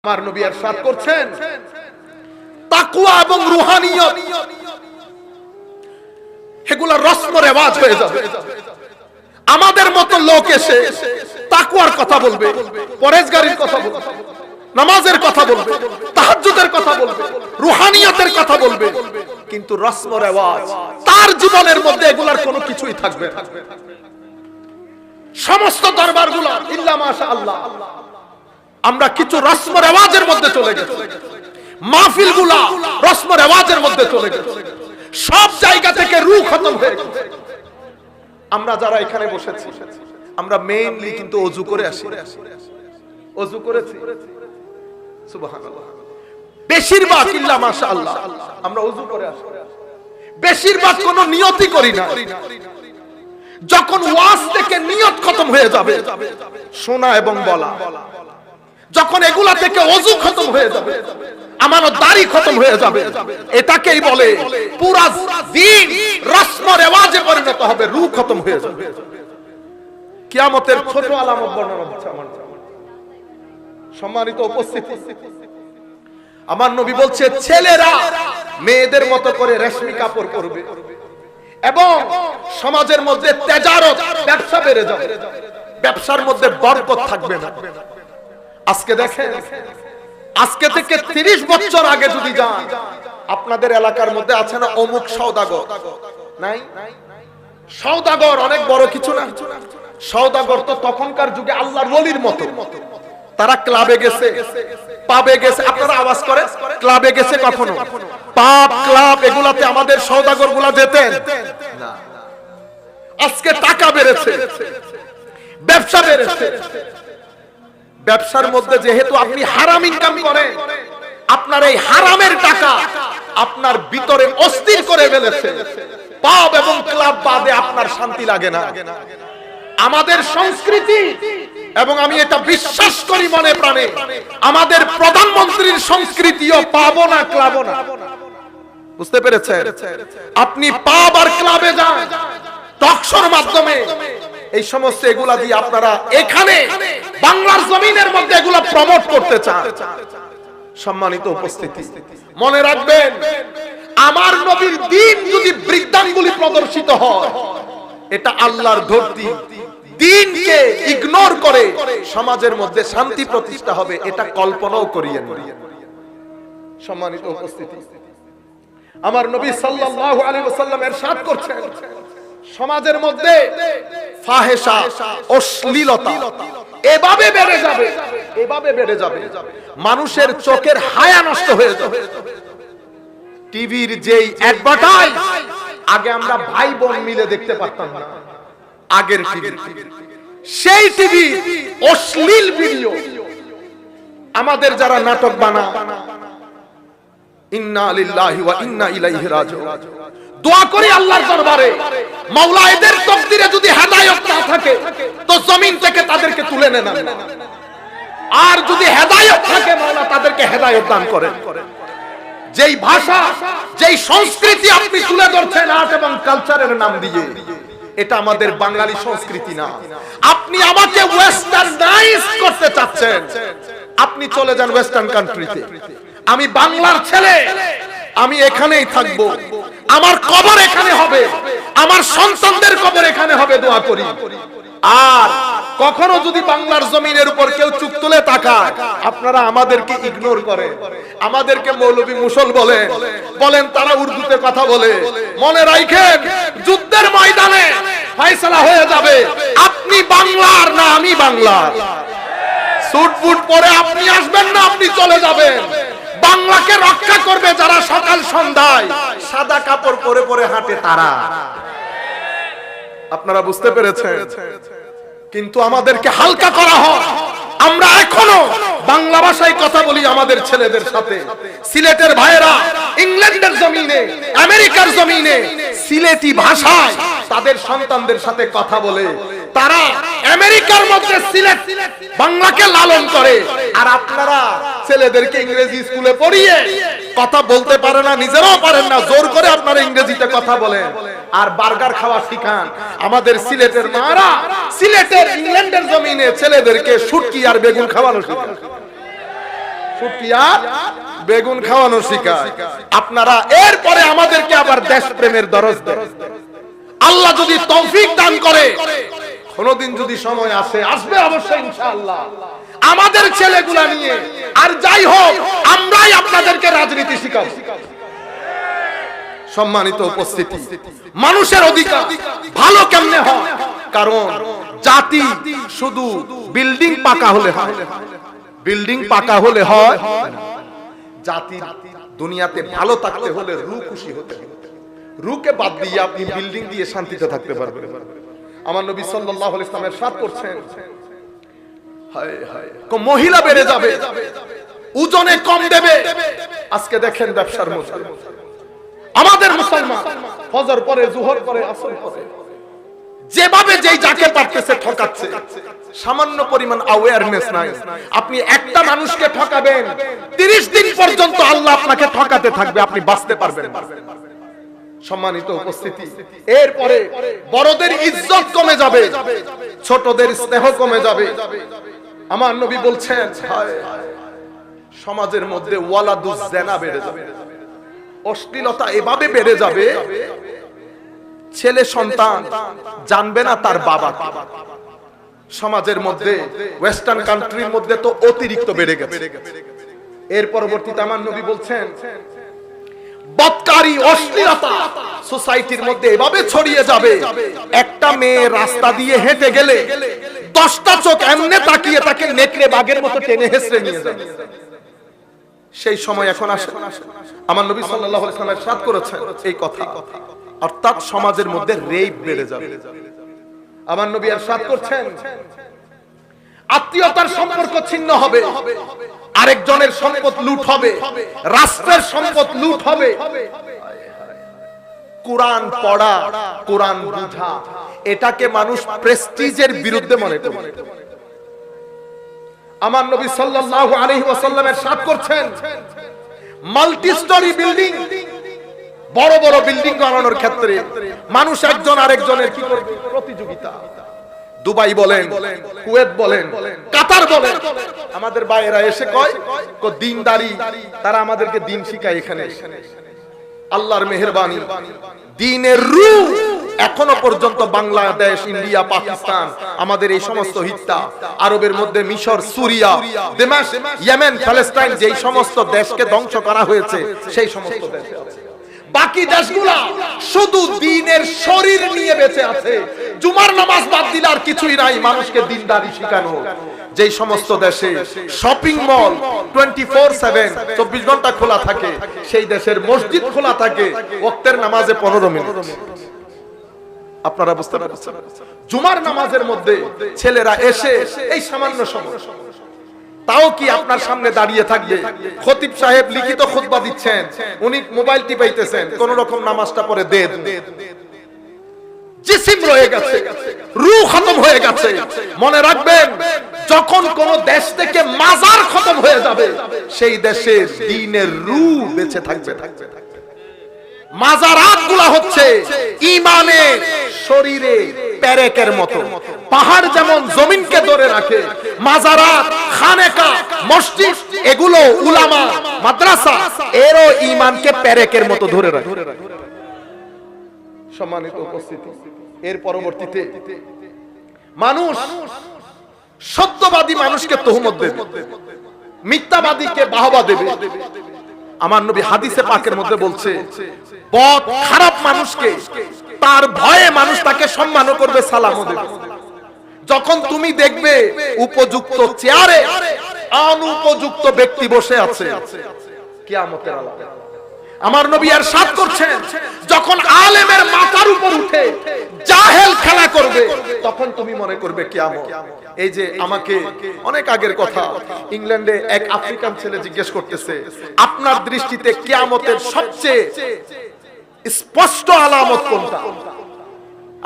আমার নবী ইরশাদ করছেন তাকওয়া এবং রূহানিয়ত এগুলা রসম রেওয়াজ হয়ে যাবে। আমাদের মতো লোক এসে তাকওয়ার কথা বলবে, পরেজগারির কথা বলবে, নামাজের কথা বলবে, তাহাজ্জুদের কথা বলবে, রূহানিয়তের কথা বলবে, কিন্তু রসম রেওয়াজ তার জীবনের মধ্যে এগুলার কোনো কিছুই থাকবে না। সমস্ত দরবারগুলো ইল্লা মাশাআল্লাহ আমরা কিছু রসম রেওয়াজের মধ্যে চলে গেছি, মাহফিলগুলা রসম রেওয়াজের মধ্যে চলে গেছে, সব জায়গা থেকে রূহ খতম হয়ে গেছে। আমরা যারা এখানে বসেছি আমরা মেইনলি কিন্তু ওযু করে আসি, ওযু করেছি সুবহানাল্লাহ। বেশিরভাগ ইল্লা মাশাআল্লাহ আমরা ওযু করে আসি, বেশিরভাগ কোনো নিয়তই করি না। যখন ওয়াজ থেকে নিয়ত খতম হয়ে যাবে, শোনা এবং বলা, যখন এগুলা থেকে ওযু খতম হয়ে যাবে, আমানতদারি খতম হয়ে যাবে, এটাকেই বলে পুরা দ্বীন রসম রেওয়াজে পরিণত হবে, রূহ খতম হয়ে যাবে। কিয়ামতের ছোট আলামত বর্ণনা হচ্ছে আমার সম্মানিত উপস্থিতি। আমার নবী বলছে ছেলেরা মেয়েদের মতো করে রেশমি কাপড় পরবে এবং সমাজের মধ্যে তেজারত ব্যবসা বেড়ে যাবে, ব্যবসার মধ্যে বরকত থাকবে না। আজকে দেখেন, আজকে থেকে 30 বছর আগে যদি যান, আপনাদের এলাকার মধ্যে আছে না অমুক সওদাগর, নাই? সওদাগর অনেক বড় কিছু না। সওদাগর তো তখনকার যুগে আল্লাহর ওলির মতো, তারা ক্লাবে গেছে, পাবে গেছে। আপনারা আওয়াজ করে ক্লাবে গেছে কখনো? পাব, ক্লাব এগুলাতে আমাদের সওদাগর গুলা যেতেন না। আজকে টাকা বেড়েছে, ব্যবসা বেড়েছে, ব্যবসার মধ্যে যেহেতু আপনি হারাম ইনকাম করেন, আপনার এই হারামের টাকা আপনার ভিতরে অস্থির করে ফেলেছে। পাব এবং ক্লাব বাদে আপনার শান্তি লাগে না। আমাদের সংস্কৃতি, এবং আমি এটা বিশ্বাস করি মনে প্রাণে, আমাদের প্রধানমন্ত্রীর সংস্কৃতিও পাবো না ক্লাবো না। বুঝতে পেরেছেন? আপনি পাব আর ক্লাবে যান, টকশোর মাধ্যমে এই সমস্ত এগুলা দিয়ে আপনারা এখানে বাংলার জমিনের মধ্যে এগুলা প্রমোট করতে চান। সম্মানিত উপস্থিতি, মনে রাখবেন, আমার নবীর দ্বীন যদি বৃদ্ধাঙ্গুলি প্রদর্শিত হয়, এটা আল্লাহর ধরতি। দ্বীনকে ইগনোর করে সমাজের মধ্যে শান্তি প্রতিষ্ঠা হবে, এটা কল্পনাও করিয়েন না। সম্মানিত উপস্থিতি, আমার নবী সাল্লাল্লাহু আলাইহি ওয়াসাল্লাম ইরশাদ করছেন, সমাজের মধ্যে ফাহেশা, অশ্লীলতা এভাবে বেড়ে যাবে, এভাবে বেড়ে যাবে, মানুষের চোখের হায়া নষ্ট হয়ে যাবে। টিভির যেই অ্যাডভার্টাইজ আগে আমরা ভাই বোন মিলে দেখতে পারতাম না, আগের টিভি, সেই টিভি অশ্লীল ভিডিও। আমাদের যারা নাটক বানায়, ইন্না লিল্লাহি ওয়া ইন্না ইলাইহি রাজিউন, দোয়া করি আল্লাহর দরবারে, মাওলা এদের তাকদীরে যদি হেদায়েত না থাকে তো জমিন থেকে তাদেরকে তুলে নেন, আর যদি হেদায়েত থাকে মাওলা তাদেরকে হেদায়েত দান করেন। যেই ভাষা, যেই সংস্কৃতি আপনি তুলে ধরছেন আর্ট এবং কালচারের নাম দিয়ে, এটা আমাদের বাঙালি সংস্কৃতি না। আপনি আমাকে ওয়েস্টার্নাইজ করতে চাচ্ছেন, আপনি চলে যান ওয়েস্টার্ন কান্ট্রিতে। আমি বাংলার ছেলে, আমি এখানেই থাকবো, আমার কবর এখানে হবে, আমার সন্তানদের কবর এখানে হবে, দোয়া করি। আর কখনো যদি বাংলার জমিনের উপর কেউ চুপ তুলে তাকায়, আপনারা আমাদেরকে ইগনোর করেন, আমাদেরকে মৌলবী মুসল বলেন, বলেন তারা উর্দুতে কথা বলে। মনে রাখেন, যুদ্ধের ময়দানে ফয়সালা হয়ে যাবে আপনি বাংলার না আমি বাংলার। স্যুট বুট পরে আপনি আসবেন না, আপনি চলে যাবেন। বাংলাকে রক্ষা করবে যারা সকাল সন্ধ্যায় সাদা কাপড় পরে পরে হাঁটে তারা। আপনারা বুঝতে পেরেছেন? কিন্তু আমাদেরকে হালকা করা হয়। আমরা এখনো বাংলা ভাষায় কথা বলি আমাদের ছেলেদের সাথে। সিলেটের ভাইয়েরা ইংল্যান্ডের জমিনে, আমেরিকার জমিনে সিলেটি ভাষায় তাদের সন্তানদের সাথে কথা বলে। তারা আমেরিকার মধ্যে সিলেট বাংলাকে লালন করে, আর আপনারা ছেলেদেরকে ইংরেজি স্কুলে পড়িয়ে কথা বলতে পারে না, নিজেরাও পারেন না, জোর করে আপনারা ইংরেজিতে কথা বলেন আর বার্গার খাওয়া শিখান। আমাদের সিলেটের মারা সিলেটের ইংল্যান্ডের জমিনে ছেলেদেরকে শুটকি আর বেগুন খাওয়ানো শিখান। শুটকি আর বেগুন খাওয়ানো শিখায়। আপনারা এরপরে আমাদেরকে আবার দেশপ্রেমের দরজ দেন। আল্লাহ যদি তৌফিক দান করে, কোনদিন যদি সময় আসে, আসবে অবশ্যই ইনশাআল্লাহ, আমাদের ছেলেগুলা নিয়ে আর যাই হোক আমরাই আপনাদেরকে রাজনীতি শিখাবো। সম্মানিত উপস্থিতি, মানুষের অধিকার ভালো কেমনে হয়? কারণ জাতি শুধু বিল্ডিং পাকা হলে হয়, বিল্ডিং পাকা হলে হয়। জাতি দুনিয়াতে ভালো থাকতে হলে রূহ খুশি হতে হবে। রূহকে বাদ দিয়ে আপনি বিল্ডিং দিয়ে শান্তিতে থাকতে পারবেন। আমার নবী সাল্লাল্লাহু আলাইহি ওয়াসাল্লাম ইরশাদ করছেন, হায় হায় মহিলা বেড়ে যাবে, ওজনে কম দেবে। আজকে দেখেন ব্যবসার মধ্যে আমাদের মুসলমান ফজর পরে, যোহর পরে, আসর পরে যেভাবে যেই যাকে পারতেছে ঠকাচ্ছে, সামান্য পরিমাণ অ্যাওয়ারনেস নাই। আপনি একটা মানুষকে ঠকাবেন, 30 দিন পর্যন্ত আল্লাহ আপনাকে ঠকাতে থাকবে, আপনি বাঁচতে পারবেন না। সম্মানিত উপস্থিতি, এরপরে বড়দের ইজ্জত কমে যাবে, ছোটদের স্নেহ কমে যাবে। আমার নবী বলছেন, সমাজের মধ্যে ওয়ালাদুজ জিনা বেড়ে যাবে, অশ্লীলতা এভাবে বেড়ে যাবে, ছেলে সন্তান জানবে না তার বাবা। সমাজের মধ্যে ওয়েস্টার্ন কান্ট্রির মধ্যে তো অতিরিক্ত বেড়ে গেছে। এর পরবর্তীতে আমার নবী বলছেন, বদকারী অশ্লীলতা সোসাইটির মধ্যে এভাবে ছড়িয়ে যাবে, একটা মেয়ে রাস্তা দিয়ে হেঁটে গেলে 10টা চোখ এমনে তাকিয়ে তাকে নেকড়ে বাঘের মতো টেনে হেসড়ে নিয়ে যাবে। সেই সময় এখন আসে। আমার নবী সাল্লাল্লাহু আলাইহি ওয়াসাল্লাম ইরশাদ করেছেন এই কথা, অর্থাৎ সমাজের মধ্যে রেপ বেড়ে যাবে। আমার নবী ইরশাদ করছেন, আত্মীয়তার সম্পর্ক ছিন্ন হবে, আরেকজনের সম্পদ লুট হবে, রাষ্ট্রের সম্পদ লুট হবে। কোরআন পড়া, কোরআন বুঝা, এটাকে মানুষ প্রেস্টিজের বিরুদ্ধে মনে করে। আমার নবী সাল্লাল্লাহু আলাইহি ওয়াসাল্লাম ইরশাদ করছেন, মাল্টি স্টোরি বিল্ডিং, বড় বড় বিল্ডিং বানানোর ক্ষেত্রে মানুষ একজন আরেকজনের কি করবে? প্রতিযোগিতা। দুবাই বলেন, কুয়েত বলেন, কাতার বলেন, আমাদের বাইরেরা এসে কয় দিনদারি, তারা আমাদেরকে দিন শিখায়। এখানে আল্লাহর মেহেরবানি, দ্বীনের রূহ এখনো পর্যন্ত বাংলাদেশ, ইন্ডিয়া, পাকিস্তান, আমাদের এই সমস্ত হিত্তা, আরবের মধ্যে মিশর, সুরিয়া, দামেস্ক, ইয়েমেন, প্যালেস্টাইন, যেই সমস্ত দেশকে ধ্বংস করা হয়েছে সেই সমস্ত দেশে আছে। বাকি দেশগুলা শুধু দ্বীনের শরীর নিয়ে বেঁচে আছে, জুমার নামাজ বাদ দিলে আর কিছুই নাই, মানুষকে দ্বীনদারি শিখানো। যেই সমস্ত দেশে শপিং মল 24/7 24 ঘন্টা খোলা থাকে, সেই দেশের মসজিদ খোলা থাকে ওয়াক্তের নামাজে 15 মিনিট। আপনারা বুঝতে পারছেন? জুমার নামাজের মধ্যে ছেলেরা এসে এই সামান্য সময়, তাও কি আপনার সামনে দাঁড়িয়ে থাকবে? খতিব সাহেব লিখিত খুতবা দিচ্ছেন, উনি মোবাইল টিপাইতেছেন, কোন রকম নামাজটা পড়ে দেন। জিসিম রয়ে গেছে, রূহ খতম হয়ে গেছে। মনে রাখবেন, যখন কোন দেশ থেকে মাজার খতম হয়ে যাবে, সেই দেশের দ্বীনের রূহ বেঁচে থাকবে। মাজারাতগুলা হচ্ছে ঈমানের শরীরে পেরেকের মতো, পাহাড় যেমন জমিনকে ধরে রাখে, মাজারাত, খানেকা, মসজিদ, এগুলো উলামা, মাদ্রাসা, এরও ঈমানকে পেরেকের মতো ধরে রাখে। সম্মানিত উপস্থিতি, এর পরবর্তীতে মানুষ সত্যবাদী মানুষকে তহমত দেবে, মিথ্যাবাদীকে বাহবা দেবে। আমার নবী হাদিসে পাকের মধ্যে বলছে, বদ খারাপ মানুষকে তার ভয়ে মানুষ তাকে সম্মান করবে, সালামও দেবে। যখন তুমি দেখবে উপযুক্ত চেয়ারে অনুপযুক্ত ব্যক্তি বসে আছে, কিয়ামতের আলামত। আমার নবী ইরশাদ করছেন, যখন আলেমের মাথার উপর উঠে জাহেল খেলা করবে, তখন তুমি মনে করবে কিয়ামত। এই যে আমাকে অনেক আগের কথা, ইংল্যান্ডে এক আফ্রিকান ছেলে জিজ্ঞেস করতেছে, আপনার দৃষ্টিতে কিয়ামতের সবচেয়ে স্পষ্ট আলামত কোনটা?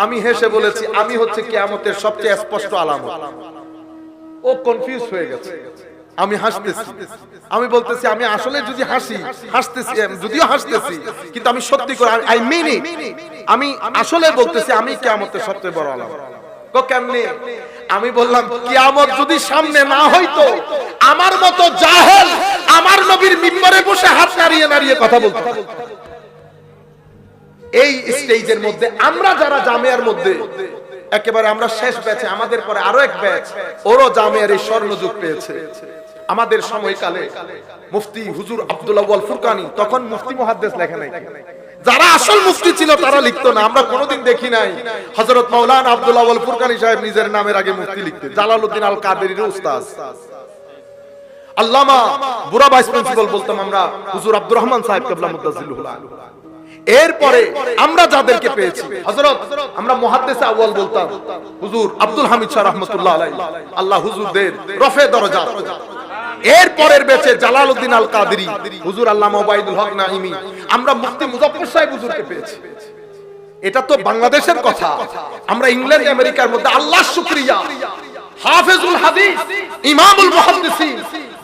আমি হেসে বলেছি, আমি হচ্ছে কিয়ামতের সবচেয়ে স্পষ্ট আলামত। ও কনফিউজ হয়ে গেছে। আমি হাসতেছি, আমি বলতেছি, আমি আসলে যদি হাসতেছি, যদিও হাসতেছি, কিন্তু আমি সত্যি করে, আই মিন ইট, আমি আসলে বলতেছি, আমি কিয়ামতের সবচেয়ে বড় আলামত। কেমনে? আমি বললাম কিয়ামত যদি সামনে না হইতো আমার মতো জাহেল আমার নবীর মিম্বরে বসে হাত নাড়িয়ে নাড়িয়ে কথা বলতো। এই স্টেজের মধ্যে আমরা যারা জামিয়ার মধ্যে একেবারে আমরা শেষ ব্যাচে, আমাদের পরে আরো এক ব্যাচ ওরও জামিয়ার এই স্বর্ণযুগ পেয়েছে। আমাদের সময়কালে মুফতি হুজুর আব্দুল আউয়াল ফুরকানি, তখন মুফতি মুহাদ্দিস লেখা নাই, যারা আসল মুফতি ছিল তারা লিখতো না। আমরা কোনোদিন দেখি নাই হযরত মাওলানা আব্দুল আউয়াল ফুরকানি সাহেব নিজের নামের আগে মুফতি লিখতে। জালালউদ্দিন আল কাদেরীর উস্তাদ আল্লামা বুরা ভাইস প্রিন্সিপাল বলতাম আমরা হুজুর আব্দুর রহমান সাহেব কিবলা মুতাজিল্লাহ। এরপরে আমরা যাদেরকে পেয়েছি হযরত, আমরা মুহাদ্দিস আউয়াল বলতাম হুজুর আব্দুল হামিদ শাহ রাহমাতুল্লাহ আলাইহি, আল্লাহ হুজুরদের রফে দরজা। এর পরের বেচে জালালউদ্দিন আল কাদেরী, হুজুর আল্লামা ওবাইদুল হক নাঈমি, আমরা মুফতি মুজাফফর সাহেব হুজুরকে পেয়েছি। এটা তো বাংলাদেশের কথা। আমরা ইংল্যান্ড আমেরিকার মধ্যে আল্লাহর শুকরিয়া হাফেজুল হাদিস ইমামুল মুহাদ্দিসিন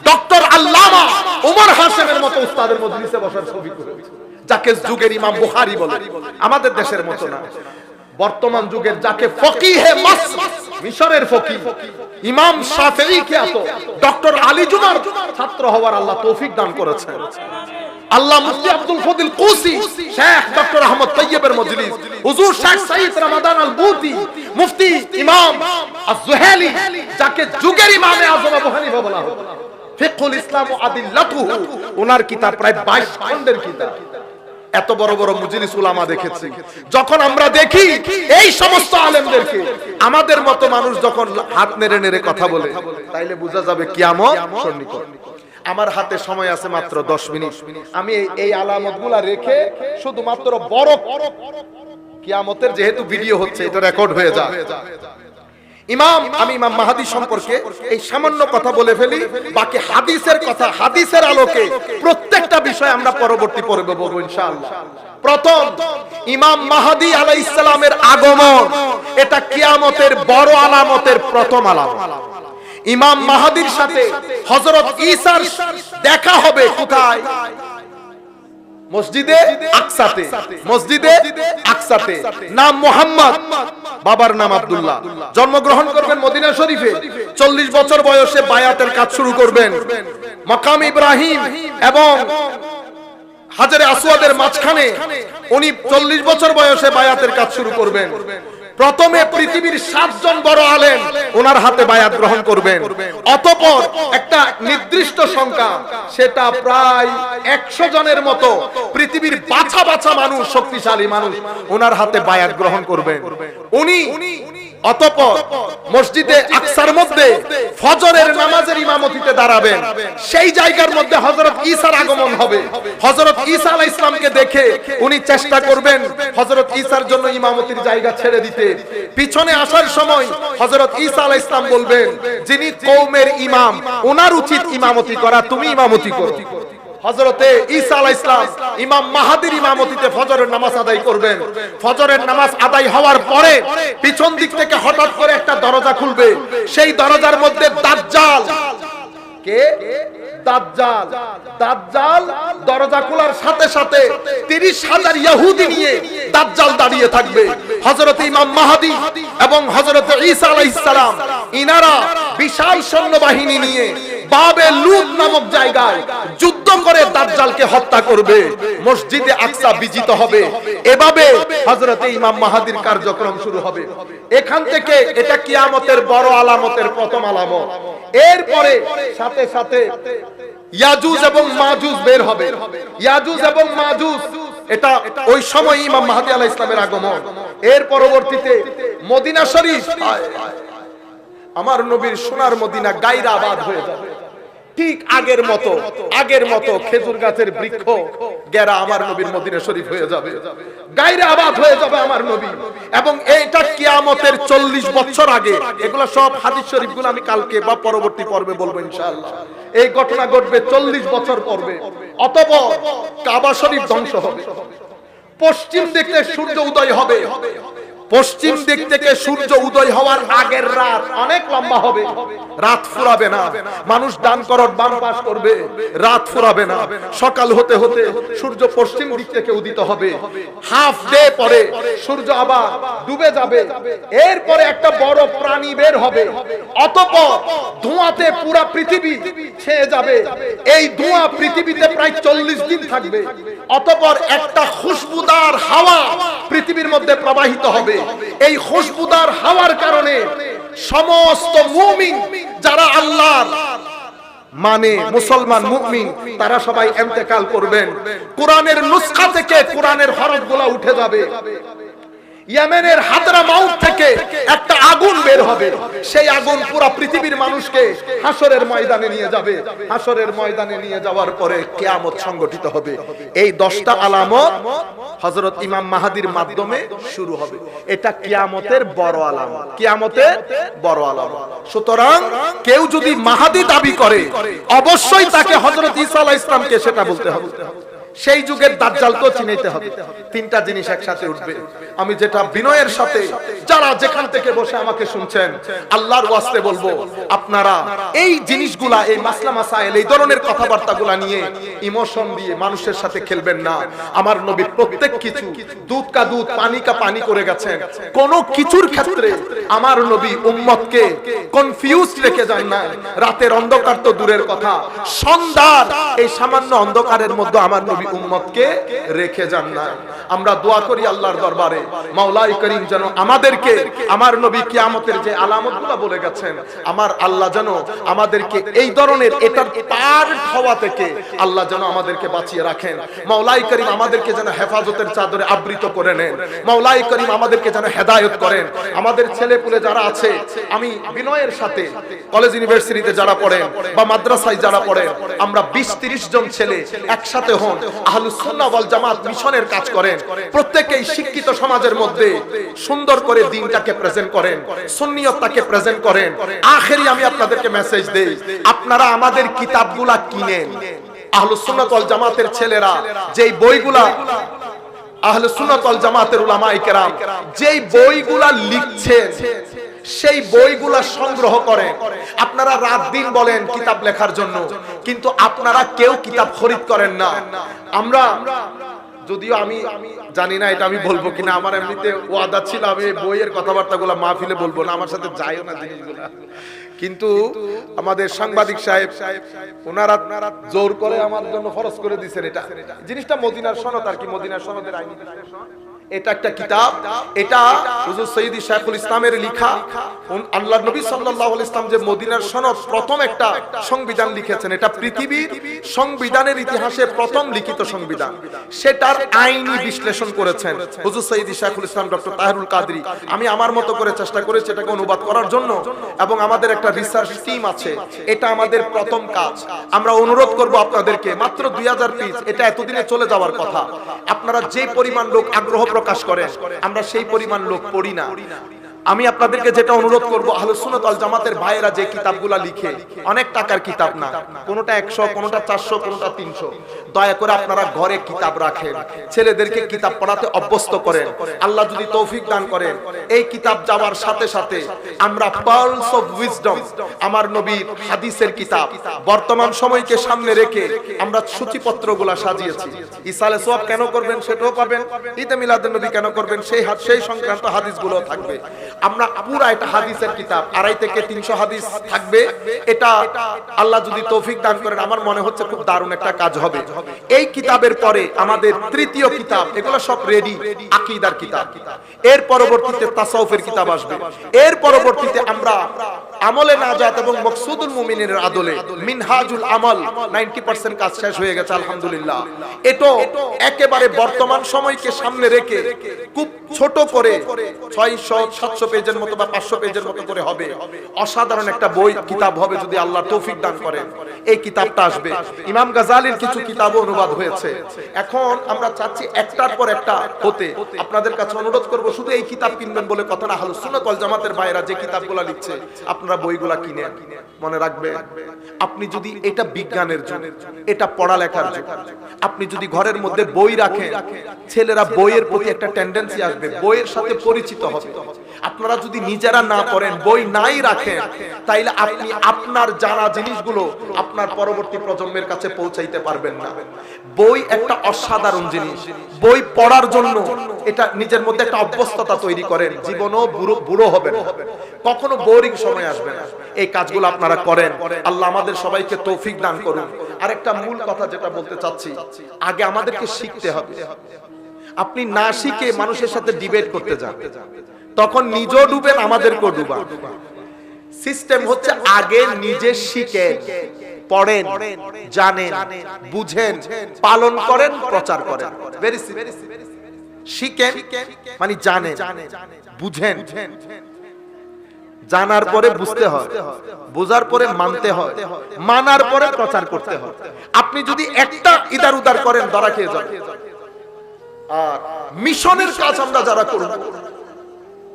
ডক্টর আল্লামা ওমর হাশেমের মতো উস্তাদের মজলিসে বসার ছবি করেছি, যাকে যুগের ইমাম বুখারী বলে। আমাদের দেশের মতো না, বর্তমান যুগের যাকে ফকিহে মাসর, মিশরের ফকিহ ইমাম শাফিঈ কে এত ডক্টর আলী জুমার ছাত্র হওয়ার আল্লাহ তৌফিক দান করেছেন। আল্লাহ মুফতি আব্দুল ফজিল কুসি, শেখ ডক্টর আহমদ তৈয়বের মজলিস, হুজুর শেখ সাইদ রমাদান আল বুতি, মুফতি ইমাম আজ-জুহালি, যাকে যুগের ইমামে আযম আবু হানিফা বলা হয়, ফিকহুল ইসলাম ওয়া আদিল্লাতুহু, ওনার কিতাব প্রায় 22 খণ্ডের কিতাব। এত বড় বড় মুজলিস উলামা দেখেছি। যখন আমরা দেখি এই সমস্ত আলেমদেরকে, আমাদের মতো মানুষ যখন হাত নেড়ে নেড়ে কথা বলে, তাইলে বোঝা যাবে কিয়ামত সন্নিকট। আমার হাতে সময় আছে মাত্র 10 মিনিট। আমি এই আলামতগুলা রেখে শুধুমাত্র বড় কিয়ামতের যেহেতু ভিডিও হচ্ছে, এটা রেকর্ড হয়ে যায়। আমি ইমাম মাহদী সম্পর্কে এই সামান্য কথা বলে ফেলি, বাকি হাদিসের কথা, হাদিসের আলোকে প্রত্যেকটা বিষয় আমরা পরবর্তী পর্বে বলবো ইনশাআল্লাহ। প্রথম, ইমাম মাহদী আলাইহিস সালামের আগমন, এটা কিয়ামতের বড় আলামতের প্রথম আলামত। ইমাম মাহদীর সাথে হযরত ঈসার দেখা হবে কোথায়? মসজিদে আকসাতে। মসজিদে আকসাতে। নাম মুহাম্মদ, বাবার নাম আব্দুল্লাহ। জন্মগ্রহণ করবেন মদিনা শরীফে। 40 বছর বয়সে বায়াতের কাজ শুরু করবেন। মাকাম ইব্রাহিম এবং হাজরে আসওয়াদের মাঝখানে উনি 40 বছর বয়সে বায়াতের কাজ শুরু করবেন। প্রথমে পৃথিবীর 7 জন বড় আলেম ওনার হাতে বায়াত গ্রহণ করবেন। অতঃপর একটা নির্দিষ্ট সংখ্যা, সেটা প্রায় 100 জনের মতো পৃথিবীর বাছা বাছা মানুষ, শক্তিশালী মানুষ ওনার হাতে বায়াত গ্রহণ করবেন। উনি অতঃপর মসজিদে আকসার মধ্যে ফজরের নামাজের ইমামতিতে দাঁড়াবেন। সেই জায়গার মধ্যে হযরত ঈসার আগমন হবে। হযরত ঈসা আলাইহিস সালামকে দেখে উনি চেষ্টা করবেন হযরত ঈসার জন্য ইমামতির জায়গা ছেড়ে দিতে। পিছনে আসার সময় হযরত ঈসা আলাইহিস সালাম বলবেন, যিনি কওমের ইমাম, ওনার উচিত ইমামতি করা, তুমি ইমামতি করো। হযরতে ঈসা আলাইহিস সালাম ইমাম মাহদীর ইমামতিতে ফজরের নামাজ আদায় করবেন। ফজরের নামাজ আদায় হওয়ার পরে পিছন দিক থেকে হঠাৎ করে একটা দরজা খুলবে। সেই দরজার মধ্যে দাজ্জাল, কে? দাজ্জাল। দাজ্জাল দরজা খোলার সাথে সাথে 30,000 ইহুদি নিয়ে দাজ্জাল দাঁড়িয়ে থাকবে। হযরত ইমাম মাহদী এবং হযরত ঈসা আলাইহিস সালাম ইনারা বিশাল সৈন্যবাহিনী নিয়ে বাবে লুত নামক জায়গায় যুদ্ধ করে দাজ্জালকে হত্যা করবে। মসজিদে আকসা বিজিত হবে। এভাবে হযরত ইমাম মাহদীর কার্যক্রম শুরু হবে। এখান থেকে এটা কিয়ামতের বড় আলামতের প্রথম আলামত। এরপরে সাথে সাথে ইয়াজুজ এবং মাজুজ বের হবে। ইয়াজুজ এবং মাজুজ, এটা ওই সময় ইমাম মাহদী আলাইহিস সালামের আগমন। এর পরবর্তীতে মদিনা শরীফ, আমার নবীর সোনার মদিনা গায়রা আবাদ হয়ে যাবে। ঠিক আগের মতো খেজুর গাছের বৃক্ষ গেরা আমার নবীর মদিনা শরীফ হয়ে যাবে, গায়রা আবাদ হয়ে যাবে আমার নবী। এবং এইটা কিয়ামতের 40 বছর আগে। এগুলো সব হাদিস শরীফগুলো আমি কালকে বা পরবর্তী পর্বে বলবো ইনশাআল্লাহ। এই ঘটনা ঘটবে 40 বছর পর্বে। অতঃপর কাবা শরীফ ধ্বংস হবে। পশ্চিম দিকে সূর্য উদয় হবে। পশ্চিম দিক থেকে সূর্য উদয় হওয়ার আগের রাত অনেক লম্বা হবে, রাত ফুরাবে না। মানুষ দান করত বাম পাশ করবে, রাত ফুরাবে না। সকাল হতে হতে সূর্য পশ্চিম দিক থেকে উদিত হবে, হাফ ডে পরে সূর্য আবার ডুবে যাবে। এরপরে একটা বড় প্রাণী বের হবে, অতঃপর ধোঁয়াতে পুরো পৃথিবী ছেয়ে যাবে। এই ধোঁয়া পৃথিবীতে প্রায় 40 দিন থাকবে। অতঃপর একটা খুশবুদার হাওয়া পৃথিবীর মধ্যে প্রবাহিত হবে। এই খুশবুদার হাওয়ার কারণে সমস্ত মুমিন যারা আল্লাহর মানে মুসলমান মুমিন তারা সবাই ইন্তেকাল করবেন। কোরআনের নুসখা থেকে কোরআনের হরফগুলো উঠে যাবে। ইয়েমেনের হাদরামাউত থেকে একটা আগুন বের হবে, সেই আগুন পুরো পৃথিবীর মানুষকে হাসরের ময়দানে নিয়ে যাবে। হাসরের ময়দানে নিয়ে যাওয়ার পরে কিয়ামত সংগঠিত হবে। এই 10টা আলামত হযরত ইমাম মাহদির মাধ্যমে শুরু হবে। এটা কিয়ামতের বড় আলামত, কিয়ামতের বড় আলামত। সুতরাং কেউ যদি মাহদি দাবি করে অবশ্যই তাকে হযরত ঈসা আলাইহিস সালামকে সেটা বলতে হবে। সেই যুগের দাজ্জাল তো চিনাইতে হবে। তিনটা জিনিস একসাথে উঠবে। আমি যেটা বিনয়ের সাথে যারা যেখান থেকে বসে আমাকে শুনছেন আল্লাহর ওয়াস্তে বলবো, আপনারা এই জিনিসগুলা, এই মাসলা মাসাইল, এই ধরনের কথাবার্তাগুলা নিয়ে ইমোশন দিয়ে মানুষের সাথে খেলবেন না। আমার নবী প্রত্যেক কিছু দুধ কা দুধ পানি কা পানি করে গেছেন। কোন কিছুর ক্ষেত্রে আমার নবী উম্মতকে কনফিউজ রেখে যান না। রাতের অন্ধকার তো দূরের কথা, সন্ধ্যার এই সামান্য অন্ধকারের মধ্যে আমার নবী উম্মতকে রেখে যান না। আমরা দোয়া করি আল্লাহর দরবারে মাওলাই করিম যেন আমাদেরকে আমার নবী কিয়ামতের যে আলামতগুলো বলে গেছেন, আমার আল্লাহ যেন আমাদেরকে এই ধরনের এটার পার হওয়া থেকে আল্লাহ যেন আমাদেরকে বাঁচিয়ে রাখেন। মাওলাই করিম আমাদেরকে যেন হেফাজতের চাদরে আবৃত করে নেন। মাওলাই করিম আমাদেরকে যেন হেদায়েত করেন। আমাদের ছেলেপুলে যারা আছে, আমি বিনয়ের সাথে কলেজ ইউনিভার্সিটিতে যারা পড়েন বা মাদ্রাসায় যারা পড়েন, আমরা 20-30 জন ছেলে একসাথে হন, আহলুস সুন্নাহ ওয়াল জামাত মিশনের কাজ করেন। প্রত্যেকই শিক্ষিত সমাজের মধ্যে সুন্দর করে দ্বীনটাকে প্রেজেন্ট করেন, সুন্নিয়তটাকে প্রেজেন্ট করেন। আখেরি আমি আপনাদেরকে মেসেজ দেই, আপনারা আমাদের কিতাবগুলা কিনেন। আহলুস সুন্নাহ ওয়াল জামাতের ছেলেরা যেই বইগুলা, আহলুস সুন্নাহ ওয়াল জামাতের উলামায়ে কেরাম যেই বইগুলা লিখছেন, সেই বইগুলা সংগ্রহ করেন। আপনারা রাত দিন বলেন কিতাব লেখার জন্য, কিন্তু আপনারা কেউ কিতাব খরিদ করেন না। আমরা যদিও আমি জানি না এটা আমি বলবো কিনা, আমার এমনিতে ওয়াদা ছিল আমি বইয়ের কথাবার্তাগুলো মাহফিলে বলবো না, আমার সাথে যাইও না জিনিসগুলো। কিন্তু আমাদের সাংবাদিক সাহেব ওনারা জোর করে আমার জন্য ফরজ করে দিয়েছেন। এটা জিনিসটা মদিনার সনদ আর কি, মদিনার সনদের আইনি বিশ্লেষণ। এটা একটা কিতাব, এটা হুজুর সৈয়দি শাইখুল ইসলামের লেখা। আল্লাহর নবী সাল্লাল্লাহু আলাইহি ওয়াসাল্লাম যে মদিনার সনদ প্রথম একটা সংবিধান লিখেছেন, এটা পৃথিবীর সংবিধানের ইতিহাসে প্রথম লিখিত সংবিধান। সেটার আইনি বিশ্লেষণ করেছেন হুজুর সৈয়দি শাইখুল ইসলাম ডক্টর তাহেরুল কাদরি। আমি আমার মতো করে চেষ্টা করেছি এটাকে অনুবাদ করার জন্য, এবং আমাদের একটা রিসার্চ টিম আছে। এটা আমাদের প্রথম কাজ। আমরা অনুরোধ করব আপনাদেরকে, মাত্র 2000 পিস, এটা এতদিনে চলে যাওয়ার কথা। আপনারা যে পরিমাণ লোক আগ্রহ প্রকাশ করেন, আমরা সেই পরিমাণ লোক পড়ি না। আমি আপনাদেরকে যেটা অনুরোধ করব, আহলুস সুন্নাহ ওয়াল জামাতের ভাইয়েরা যে কিতাবগুলো লিখে, অনেক টাকার কিতাব না, কোনটা 100, কোনটা 400, কোনটা 300, দয়া করে আপনারা ঘরে কিতাব রাখেন, ছেলেদেরকে কিতাব পড়াতে অভ্যস্ত করেন। আল্লাহ যদি তৌফিক দান করেন, এই কিতাব যাওয়ার সাথে সাথে আমরা পার্লস অফ উইজডম, আমার নবীর হাদিসের কিতাব, বর্তমান সময়কে সামনে রেখে আমরা সূচিপত্রগুলো সাজিয়েছি। ইসালে সোয়াব কেন করবেন সেটাও পাবেন, ঈদে মিলাদুন নবী কেন করবেন সেই সংক্রান্ত হাদিসগুলো থাকবে। আমরা পুরো একটা হাদিসের কিতাব 250 থেকে 300 হাদিস থাকবে। এটা আল্লাহ যদি তৌফিক দান করেন, আমার মনে হচ্ছে খুব দারুণ একটা কাজ হবে। এই কিতাবের পরে আমাদের তৃতীয় কিতাব, এগুলো সব রেডি, আকীদার কিতাব। এর পরবর্তীতে তাসাউফের কিতাব আসবে। এর পরবর্তীতে আমরা আমলে নাজাত এবং মকসুদুল মুমিনের আদলে মিনহাজুল আমল 90% কাজ শেষ হয়ে গেছে আলহামদুলিল্লাহ। এটা একেবারে বর্তমান সময়কে সামনে রেখে খুব ছোট করে 600-700 পেজের মতো বা 500 পেজের মতো করে হবে। অসাধারণ একটা বই কিতাব হবে যদি আল্লাহ তৌফিক দান করেন। এই কিতাবটা আসবে। ইমাম গাজালির কিছু কিতাবও অনুবাদ হয়েছে। এখন আমরা চাচ্ছি একটার পর একটা হতে। আপনাদের কাছে অনুরোধ করব, শুধু এই কিতাব কিনবেন বলে কথা না, আহলুস সুন্নাহ ওয়াল জামাতের ভাইরা যে কিতাবগুলো লিখছে আপনারা আপনারা বইগুলা কিনে মনে রাখবেন, আপনি যদি এটা বিজ্ঞানের যুগ, এটা পড়ালেখার যুগ, আপনি যদি ঘরের মধ্যে বই রাখেন, ছেলেরা বইয়ের প্রতি একটা টেন্ডেন্সি আসবে, বইয়ের সাথে পরিচিত হবে। আপনারা যদি নিজেরা না পড়েন, বই নাই রাখেন, তাইলে আপনি আপনার জানা জিনিসগুলো আপনার পরবর্তী প্রজন্মের কাছে পৌঁছাইতে পারবেন না। বই একটা অসাধারণ জিনিস, বই পড়ার জন্য এটা নিজের মধ্যে একটা অভ্যস্ততা তৈরি করেন, জীবনও বুড়ো হবে না, কখনো বোরিং সময় আসবে না। এই কাজগুলো আপনারা করেন, আল্লাহ আমাদের সবাইকে তৌফিক দান করুন। আরেকটা মূল কথা যেটা বলতে চাচ্ছি, আগে আমাদেরকে শিখতে হবে। আপনি না শিখে মানুষের সাথে ডিবেট করতে যান, তখন নিজেও ডুবেন, আমাদেরকেও ডুবান। সিস্টেম হচ্ছে আগে নিজে শিখেন, পড়েন, জানেন, বুঝেন, পালন করেন, প্রচার করেন। Very simple. শিখেন মানে জানেন, বুঝেন, জানার পরে বুঝতে হয়, বোঝার পরে মানতে হয়, মানার পরে প্রচার করতে হয়। আপনি যদি একটা ইদার উদার করেন, ধরা খেয়ে যাবেন। আর মিশনের কাজ আমরা যারা করব,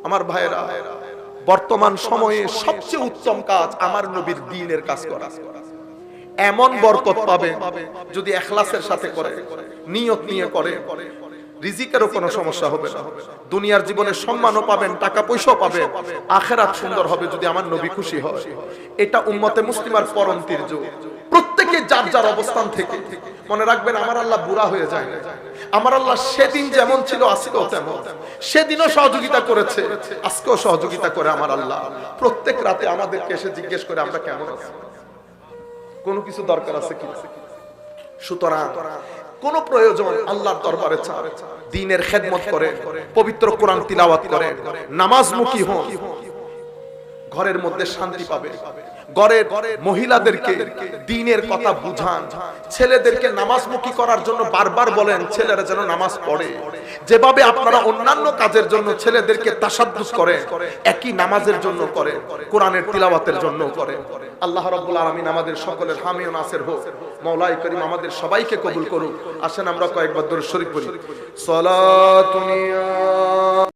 আমার ভাইরা, বর্তমান সময়ে সবচেয়ে উত্তম কাজ আমার নবীর দ্বীনের কাজ করা। এমন বরকত পাবে যদি ইখলাসের সাথে করে, নিয়ত নিয়ে করে, রিজিকেরও কোনো সমস্যা হবে না, দুনিয়ার জীবনে সম্মানও পাবেন, টাকা পয়সাও পাবেন, আখিরাত সুন্দর হবে যদি আমার নবী খুশি হয়। এটা উম্মতে মুসলিমার পরম তীর্য। প্রত্যেকে যার যার অবস্থান থেকে মনে রাখবেন, আমার আল্লাহ বুড়া হয়ে যায় না। আমার আল্লাহ সেদিন যেমন ছিল আজকেও তেমন, সেদিনও সহযোগিতা করেছে, আজকেও সহযোগিতা করে আমার আল্লাহ। প্রত্যেক রাতে আমাদেরকে এসে জিজ্ঞেস করে আমরা কেমন আছি, কোনো কিছু দরকার আছে কি। সুতরাং কোন প্রয়োজন আল্লাহর দরবারে চান, দ্বীনের খেদমত করে, পবিত্র কোরআন তিলাওয়াত করে, নামাজমুখী হন, ঘরের মধ্যে শান্তি পাবে। ঘরের মহিলাদেরকে দ্বীনের কথা বুঝান, ছেলেদেরকে নামাজমুখী করার জন্য বারবার বলেন ছেলেরা যেন নামাজ পড়ে। যেভাবে আপনারা অন্যান্য কাজের জন্য ছেলেদেরকে তাসাদ্দুস করেন, একই নামাজের জন্য করেন, কোরআনের তিলাওয়াতের জন্য করেন। আল্লাহ রাব্বুল আলামিন আমাদের সকলের হামি ও নাসির হোক। মাওলাই করিম আমাদের সবাইকে কবুল করুক। আসেন আমরা কয়েকবার দরুদ শরীফ পড়ি। সালাতুন ইয়া